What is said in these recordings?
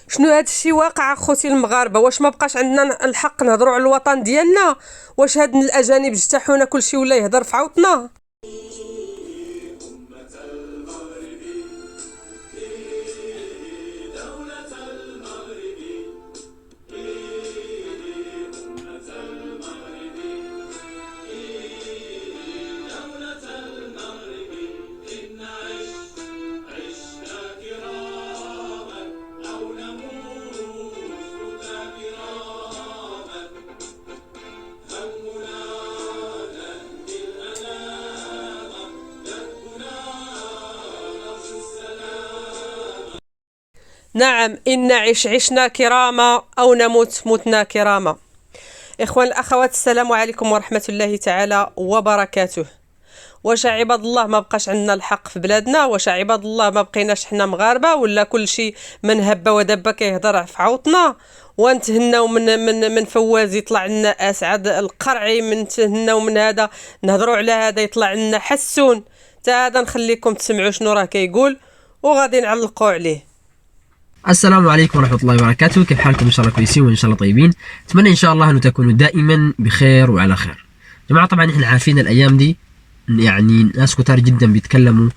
شنو هاد الشيء واقع اخوتي المغاربه؟ واش ما بقاش عندنا الحق نهضروا على الوطن ديالنا؟ واش هاد الاجانب اجتاحونا كلشي ولا يهضر في عوطنا؟ نعم، إن نعيش عشنا كرامة أو نموت متنا كرامة. إخوان الأخوات، السلام عليكم ورحمة الله تعالى وبركاته. واش عباد الله ما بقاش عندنا الحق في بلادنا؟ واش عباد الله ما بقيناش حنا مغاربة؟ ولا كل شيء من هبة ودبة كيهضر في عوطنا؟ ونتهناو من فواز يطلع لنا أسعد القرعي، من تهناو من هذا نهضروا على هذا يطلع لنا حسون. تا هذا نخليكم تسمعوا شنو راه كيقول وغادي نعلقوا عليه. السلام عليكم ورحمة الله وبركاته. كيف حالكم؟ إن شاء الله كويسين وإن شاء الله طيبين. أتمنى إن شاء الله أن تكونوا دائما بخير وعلى خير. جماعة، طبعا إحنا عارفين الأيام دي يعني ناس كتار جدا بيتكلموا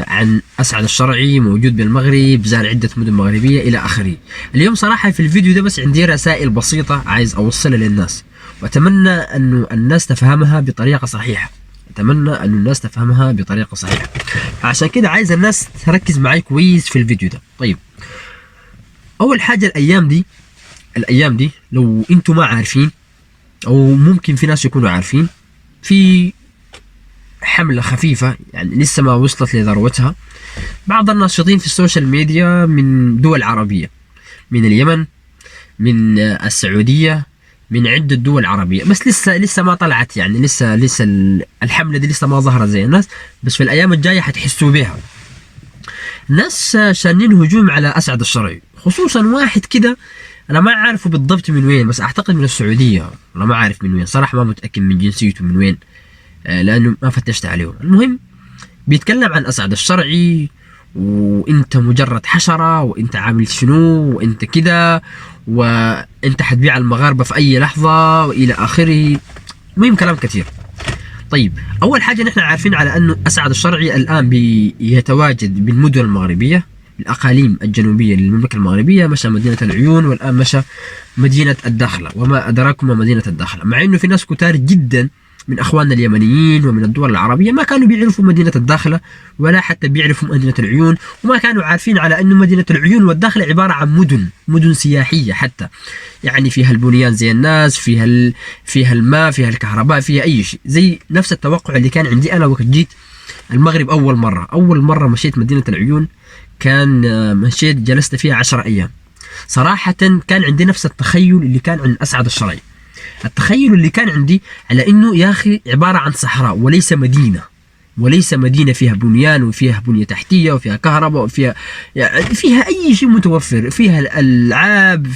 عن أسعد الشرعي موجود بالمغرب، زار عدة مدن مغربية إلى آخره. اليوم صراحة في الفيديو ده بس عندي رسائل بسيطة عايز أوصلها للناس، وأتمنى أنه الناس تفهمها بطريقة صحيحة. عشان كده عايز الناس تركز معي كويس في الفيديو ده. طيب، اول حاجه الايام دي لو انتم ما عارفين، او ممكن في ناس يكونوا عارفين، في حمله خفيفه يعني لسه ما وصلت لذروتها. بعض الناشطين في السوشيال ميديا من دول عربيه، من اليمن، من السعوديه، من عده دول عربيه، بس لسه ما طلعت، يعني لسه الحمله دي لسه ما ظهرت زي الناس، بس في الايام الجايه حتحسوا بها. ناس شانين هجوم على اسعد الشرعي، خصوصا واحد كده انا ما عارفه بالضبط من وين، بس اعتقد من السعوديه، انا ما عارف من وين صراحه، ما متاكد من جنسيته من وين لانه ما فتشت عليه. المهم بيتكلم عن اسعد الشرعي، وانت مجرد حشره، وانت عامل شنو، وانت كده، وانت حتبيع المغاربه في اي لحظه والى اخره. المهم كلام كثير. طيب، اول حاجه نحن عارفين على انه اسعد الشرعي الان بيتواجد بالمدن المغربيه، الاقاليم الجنوبيه للمملكه المغربيه، مشى مدينه العيون، والان مشى مدينه الداخله، وما ادراكم ما مدينه الداخله. مع انه في ناس كتار جدا من اخواننا اليمنيين ومن الدول العربيه ما كانوا بيعرفوا مدينه الداخله، ولا حتى بيعرفوا مدينه العيون، وما كانوا عارفين على انه مدينه العيون والداخله عباره عن مدن سياحيه، حتى يعني فيها البنيان زي الناس، فيها الماء، فيها الكهرباء، فيها اي شيء. زي نفس التوقع اللي كان عندي انا وقت جيت المغرب اول مره مشيت مدينه العيون. كان مشيت جلست فيها 10 ايام. صراحه كان عندي نفس التخيل اللي كان عند اسعد الشرعي. التخيل اللي كان عندي على انه يا اخي عباره عن صحراء وليس مدينه فيها بنيان، وفيها بنيه تحتيه، وفيها كهرباء، وفيها يعني فيها اي شيء متوفر، فيها الالعاب،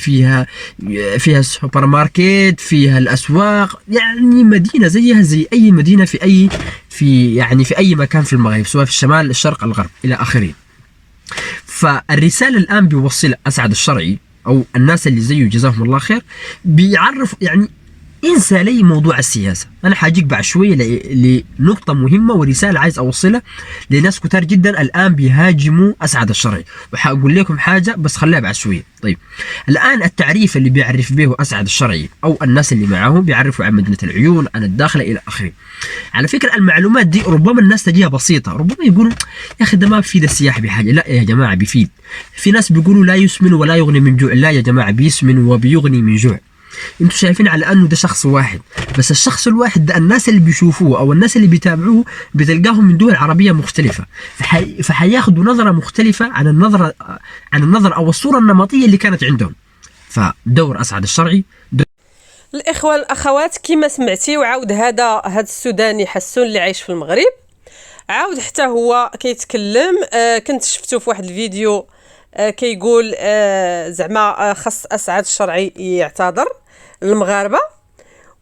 فيها سوبر ماركت، فيها الاسواق، يعني مدينه زيها زي اي مدينه في اي مكان في المغرب، سواء في الشمال، الشرق، الغرب، الى اخره. فالرساله الان بيوصل اسعد الشرعي او الناس اللي زيه جزاهم الله خير، بيعرف يعني انسى لي موضوع السياسه. انا حاجيك بعد شويه لنقطه مهمه ورساله عايز اوصلها لناس كتار جدا الان بيهاجموا اسعد الشرعي، وحاقول لكم حاجه بس خليها بعد شويه. طيب، الان التعريف اللي بيعرف به اسعد الشرعي او الناس اللي معه بيعرفوا عن مدينه العيون، عن الداخله، الى اخره. على فكره المعلومات دي ربما الناس تجيها بسيطه، ربما يقولوا يا اخي ده ما بيفيد السياح بحاجه. لا يا جماعه بيفيد. في ناس بيقولوا لا يسمن ولا يغني من جوع. لا يا جماعه، بيسمن وبيغني من جوع. انتوا شايفين على انه ده شخص واحد، بس الشخص الواحد ده الناس اللي بيشوفوه او الناس اللي بيتابعوه بتلقاهم من دول عربيه مختلفه، فحياخدوا نظره مختلفه عن النظره او الصوره النمطيه اللي كانت عندهم. فدور اسعد الشرعي الاخوه الاخوات كما سمعتي، وعاود هذا السوداني حسون اللي عايش في المغرب، عاود حتى هو كيتكلم. كنت شفتو في واحد الفيديو كيقول زعما خص اسعد الشرعي يعتذر للمغاربه،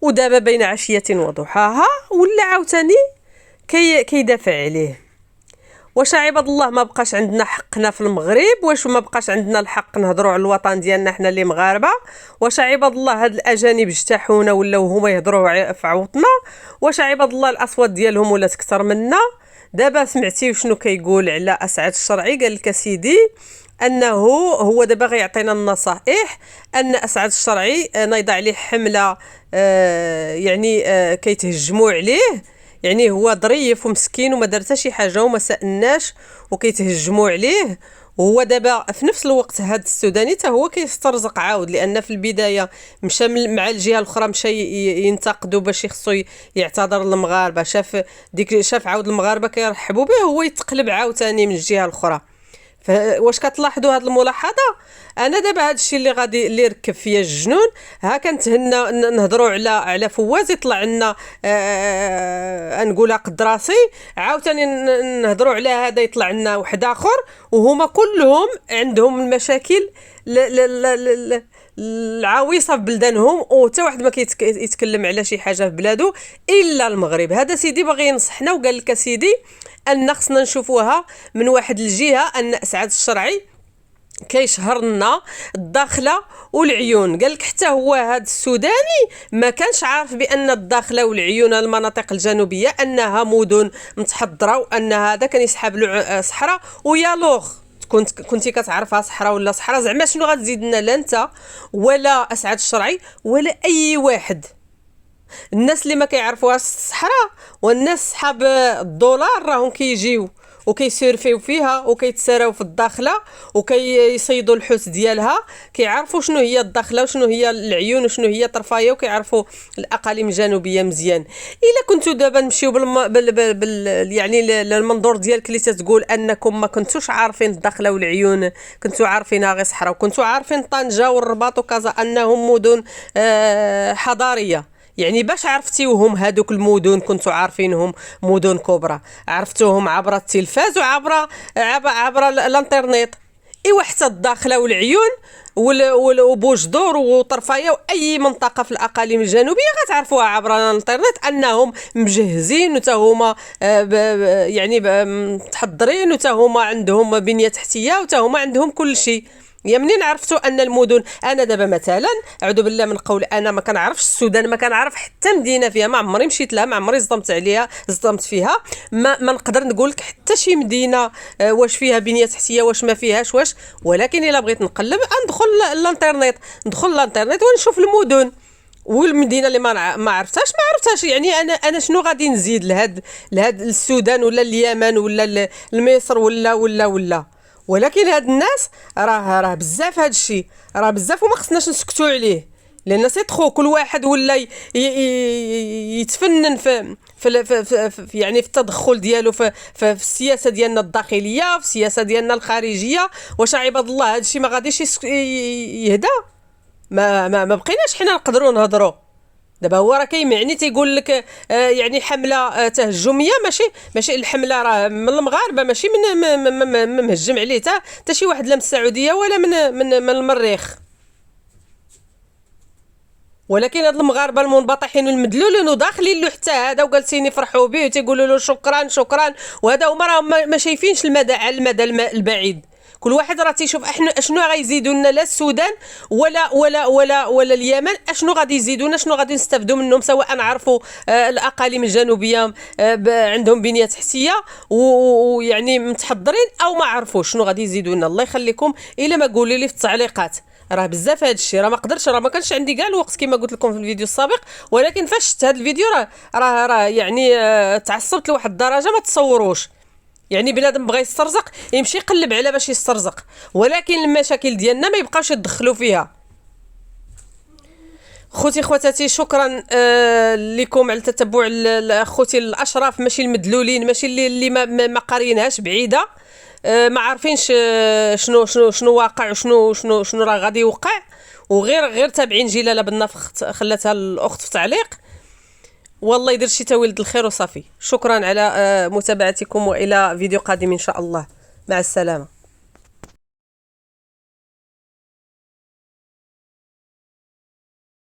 ودابا بين عشيه وضحاها ولا عاوتاني كيدافع عليه. واش عباد الله ما بقاش عندنا حقنا في المغرب؟ واش ما بقاش عندنا الحق نهضروا على الوطن ديالنا حنا اللي مغاربه؟ واش عباد الله هاد الاجانب اجتاحونا ولاو هما يهضروا في عوطنا؟ واش عباد الله الاصوات ديالهم ولات اكثر منا؟ دابا سمعتي شنو كيقول على اسعد الشرعي؟ قال لك سيدي انه هو دابا غيعطينا النصائح ان اسعد الشرعي نايض عليه حمله يعني كيتهجموا عليه، يعني هو ظريف ومسكين وما دار حتى شي حاجه وما سالناش وكيتهجموا عليه. وهو دابا في نفس الوقت هاد السوداني حتى هو كيسترزق عاود، لان في البدايه مشى مع الجهه الاخرى مشى ينتقدوا باش يخصو يعتذر للمغاربه، شاف عاود المغاربه كيرحبوا به، هو يتقلب عاوتاني من الجهه الاخرى. واش كتلاحظوا هاد الملاحظه؟ انا دابا هاد الشيء اللي غادي اللي ركب فيا الجنون، ها كنتهنى نهضروا على فواز يطلع لنا نقولها قد راسي، عاوتاني نهضروا على هذا يطلع لنا واحد اخر، وهما كلهم عندهم المشاكل العويصه في بلدانهم، وحتى واحد ما يتكلم على شي حاجه في بلادو الا المغرب. هذا سيدي باغي ينصحنا وقال لك سيدي ان خصنا نشوفوها من واحد الجهه ان اسعد الشرعي كيشهر لنا الداخله والعيون. قال لك حتى هو هذا السوداني ما كانش عارف بان الداخله والعيون المناطق الجنوبيه انها مدن متحضره، وان هذا كان يسحب له صحراء ويا لوغ كنتي كتعرفها صحراء ولا صحراء. زعما شنو غتزيد لنا لا انت ولا اسعد الشرعي ولا اي واحد؟ الناس اللي ما كيعرفوهاش الصحراء والناس صحاب الدولار راهم كيجيو وكيسيرفيو فيها وكيتساراو في الداخله وكيصيدوا الحوت ديالها، كيعرفوا شنو هي الداخله وشنو هي العيون وشنو هي طرفايه، وكيعرفوا الاقاليم الجنوبيه مزيان. الا كنتو دابا نمشيو يعني للمنظور ديالك اللي تتقول انكم ما كنتوش عارفين الداخله والعيون، كنتو عارفينها غير صحراء، وكنتو عارفين طنجه والرباط وكذا انهم مدن حضاريه. يعني باش عرفتيوهم هادوك المدن؟ كنتوا عارفينهم مدن كبرى، عرفتوهم عبر التلفاز وعبر الانترنت. ايوا حتى الداخله والعيون وبوجدور وطرفايه واي منطقه في الاقاليم الجنوبيه غتعرفوها عبر الانترنت انهم مجهزين وتا هما يعني متحضرين وتا هما عندهم بنيه تحتيه وتا هما عندهم كل شيء. يا منين عرفتوا ان المدن؟ انا دابا مثلا اعوذ بالله من قول، انا ما كنعرفش السودان، ما كنعرف حتى مدينه فيها، ما عمري مشيت لها، ما عمري صدمت فيها، ما نقدر نقول لك حتى شي مدينه واش فيها بنيه تحتيه واش ما فيهاش واش. ولكن الا بغيت نقلب ندخل الانترنت ونشوف المدن والمدينه اللي ما عرفتهاش. يعني انا شنو غادي نزيد لهاد السودان ولا اليمن ولا مصر ولا. ولكن هاد الناس راه بزاف، هاد الشيء راه بزاف وما خصناش نسكتوا عليه، لان سيتخو كل واحد ولا يتفنن في يعني في التدخل ديالو في السياسه ديالنا الداخليه، في السياسه ديالنا الخارجيه. واش عباد الله هاد الشيء ما غاديش يهدى؟ ما بقيناش حنا نقدروا نهضروا. دابا هو راه كيمعني تيقول لك يعني حمله تهجميه، ماشي الحمله راه من المغاربه، ماشي من مهجم عليه حتى شي واحد لا من السعوديه ولا من المريخ. ولكن هاد المغاربه المنبطحين والمدلولين وداخلين له حتى هذا وجالسين يفرحوا به وتيقولوا له شكرا، وهذا هما راه ما شايفينش المدى على المدى البعيد. كل واحد راه تيشوف اشنو غيزيدوا لنا، لا السودان ولا اليمن، اشنو غادي يزيدونا، شنو غادي نستافدوا منهم، سواء نعرفوا الاقاليم الجنوبيه عندهم بنيه تحتيه ويعني متحضرين او ما عرفوش شنو غادي يزيدونا. الله يخليكم الا ما قولوا لي في التعليقات. راه بزاف هذا الشيء، راه ما قدرتش، راه ما كانش عندي كاع الوقت كما قلت لكم في الفيديو السابق. ولكن فاش شفت هذا الفيديو راه يعني تعصبت لواحد الدرجه ما تصوروش. يعني بنادم بغى يسترزق يمشي يقلب على باش يسترزق، ولكن المشاكل ديالنا ما يبقاوش يدخلوا فيها. خوتي خواتاتي، شكرا لكم على التتبع. خوتي الاشراف، ماشي المدلولين، ماشي اللي ما قارينهاش بعيده، ما عارفينش شنو واقع وشنو راه غادي يوقع، وغير تابعين جلاله بالنفخ خلاتها الاخت في تعليق. والله يدير شي تولد الخير وصافي. شكرا على متابعتكم، والى فيديو قادم ان شاء الله. مع السلامه.